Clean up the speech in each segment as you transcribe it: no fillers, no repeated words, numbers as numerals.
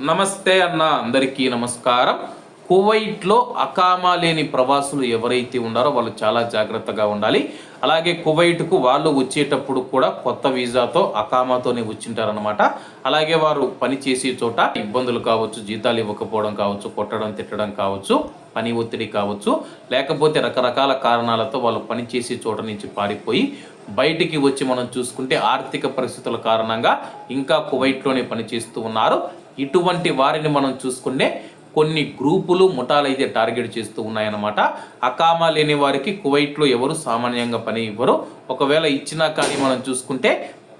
నమస్తే అన్న, అందరికీ నమస్కారం. కువైట్లో అకామా లేని ప్రవాసులు ఎవరైతే ఉన్నారో వాళ్ళు చాలా జాగ్రత్తగా ఉండాలి. అలాగే కువైట్కు వాళ్ళు వచ్చేటప్పుడు కూడా కొత్త వీసాతో అకామాతోనే వచ్చింటారనమాట. అలాగే వారు పని చేసే చోట ఇబ్బందులు కావచ్చు, జీతాలు ఇవ్వకపోవడం కావచ్చు, కొట్టడం తిట్టడం కావచ్చు, పని ఒత్తిడి కావచ్చు, లేకపోతే రకరకాల కారణాలతో వాళ్ళు పని చేసే చోట నుంచి పారిపోయి బయటికి వచ్చి మనం చూసుకుంటే ఆర్థిక పరిస్థితుల కారణంగా ఇంకా కువైట్లోనే పనిచేస్తూ ఉన్నారు. ఇటువంటి వారిని మనం చూసుకుంటే కొన్ని గ్రూపులు ముఠాలు అయితే టార్గెట్ చేస్తూ ఉన్నాయన్నమాట. అకామా లేని వారికి కువైట్లో ఎవరు సామాన్యంగా పని ఇవ్వరు. ఒకవేళ ఇచ్చినా కానీ మనం చూసుకుంటే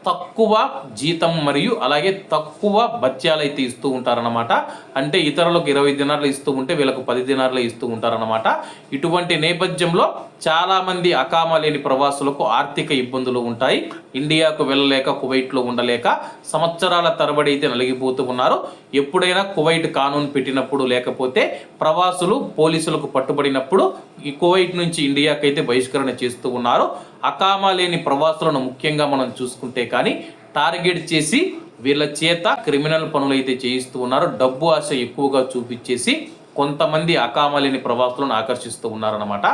తక్కువ జీతం మరియు అలాగే తక్కువ బత్యాలు అయితే ఇస్తూ ఉంటారన్నమాట. అంటే ఇతరులకు 20 దినార్లు ఇస్తూ ఉంటే వీళ్ళకు 10 దినార్లు ఇస్తూ ఉంటారన్నమాట. ఇటువంటి నేపథ్యంలో చాలామంది అకామా లేని ప్రవాసులకు ఆర్థిక ఇబ్బందులు ఉంటాయి. ఇండియాకు వెళ్ళలేక, కువైట్లో ఉండలేక సంవత్సరాల తరబడి అయితే నలిగిపోతూ ఉన్నారు. ఎప్పుడైనా కువైట్ కానూన్ పెట్టినప్పుడు, లేకపోతే ప్రవాసులు పోలీసులకు పట్టుబడినప్పుడు ఈ కువైట్ నుంచి ఇండియాకి అయితే బహిష్కరణ చేస్తూ ఉన్నారు. అకామా లేని ప్రవాసులను ముఖ్యంగా మనం చూసుకుంటే కానీ టార్గెట్ చేసి వీళ్ళ చేత క్రిమినల్ పనులు అయితే చేయిస్తూ ఉన్నారు. డబ్బు ఆశ ఎక్కువగా చూపించేసి కొంతమంది అకామా లేని ప్రవాసులను ఆకర్షిస్తూ ఉన్నారన్నమాట.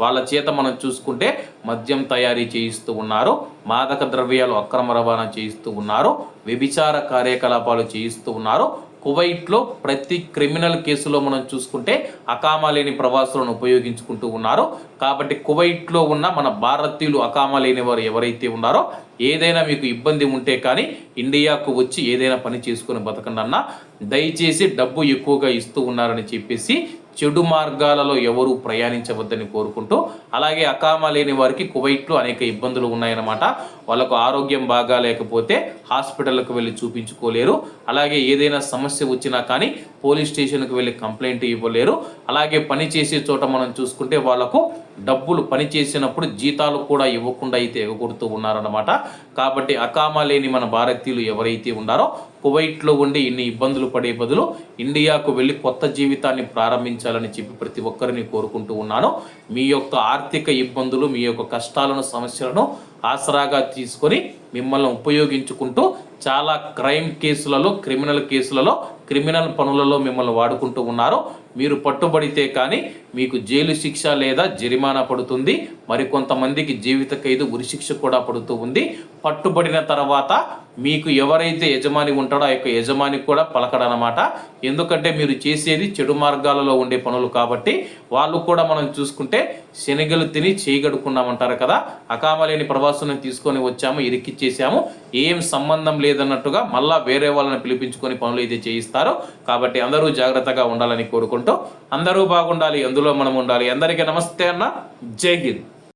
వాళ్ళ చేత మనం చూసుకుంటే మద్యం తయారీ చేయిస్తూ ఉన్నారు, మాదక ద్రవ్యాలు అక్రమ రవాణా చేయిస్తూ ఉన్నారు, వ్యభిచార కార్యకలాపాలు చేయిస్తూ ఉన్నారు. కువైట్లో ప్రతి క్రిమినల్ కేసులో మనం చూసుకుంటే అకామా లేని ప్రవాసులను ఉపయోగించుకుంటూ ఉన్నారు. కాబట్టి కువైట్లో ఉన్న మన భారతీయులు అకామా లేని వారు ఎవరైతే ఉన్నారో ఏదైనా మీకు ఇబ్బంది ఉంటే కానీ ఇండియాకు వచ్చి ఏదైనా పని చేసుకుని బతకండి అన్న. దయచేసి డబ్బు ఎక్కువగా ఇస్తూ ఉన్నారని చెప్పేసి చెడు మార్గాలలో ఎవరు ప్రయాణించవద్దని కోరుకుంటూ, అలాగే అకామా లేని వారికి కువైట్లో అనేక ఇబ్బందులు ఉన్నాయన్నమాట. వాళ్ళకు ఆరోగ్యం బాగా లేకపోతే హాస్పిటల్కి వెళ్ళి చూపించుకోలేరు. అలాగే ఏదైనా సమస్య వచ్చినా కానీ పోలీస్ స్టేషన్కి వెళ్ళి కంప్లైంట్ ఇవ్వలేరు. అలాగే పని చేసే చోట మనం చూసుకుంటే వాళ్ళకు డబ్బులు పని చేసినప్పుడు జీతాలు కూడా ఇవ్వకుండా అయితే ఎగగొడుతూ ఉన్నారన్నమాట. కాబట్టి అకామా లేని మన భారతీయులు ఎవరైతే ఉన్నారో కువైట్లో ఉండి ఇన్ని ఇబ్బందులు పడే బదులు ఇండియాకు వెళ్ళి కొత్త జీవితాన్ని ప్రారంభించాలని చెప్పి ప్రతి ఒక్కరిని కోరుకుంటూ ఉన్నాను. మీ యొక్క ఆర్థిక ఇబ్బందులు, మీ యొక్క కష్టాలను, సమస్యలను ఆసరాగా తీసుకొని మిమ్మల్ని ఉపయోగించుకుంటూ చాలా క్రైమ్ కేసులలో, క్రిమినల్ కేసులలో, క్రిమినల్ పనులలో మిమ్మల్ని వాడుకుంటూ ఉన్నారు. మీరు పట్టుబడితే కానీ మీకు జైలు శిక్ష లేదా జరిమానా పడుతుంది. మరికొంతమందికి జీవిత ఖైదు, ఉరిశిక్ష కూడా పడుతూ ఉంది. పట్టుబడిన తర్వాత మీకు ఎవరైతే యజమాని ఉంటాడో ఆ యొక్క యజమాని కూడా పలకడనమాట. ఎందుకంటే మీరు చేసేది చెడు మార్గాలలో ఉండే పనులు కాబట్టి వాళ్ళు కూడా మనం చూసుకుంటే శనగలు తిని చేయగడుకున్నామంటారు కదా. అకామా లేని ప్రవాసులను తీసుకొని వచ్చాము, ఇరికిచ్చేసాము, ఏం సంబంధం లేదన్నట్టుగా మళ్ళా వేరే వాళ్ళని పిలిపించుకొని పనులు అయితే చేయిస్తారు. కాబట్టి అందరూ జాగ్రత్తగా ఉండాలని కోరుకుంటూ అందరూ బాగుండాలి, అందులో మనం ఉండాలి. అందరికీ నమస్తే అన్న. జై హింద్.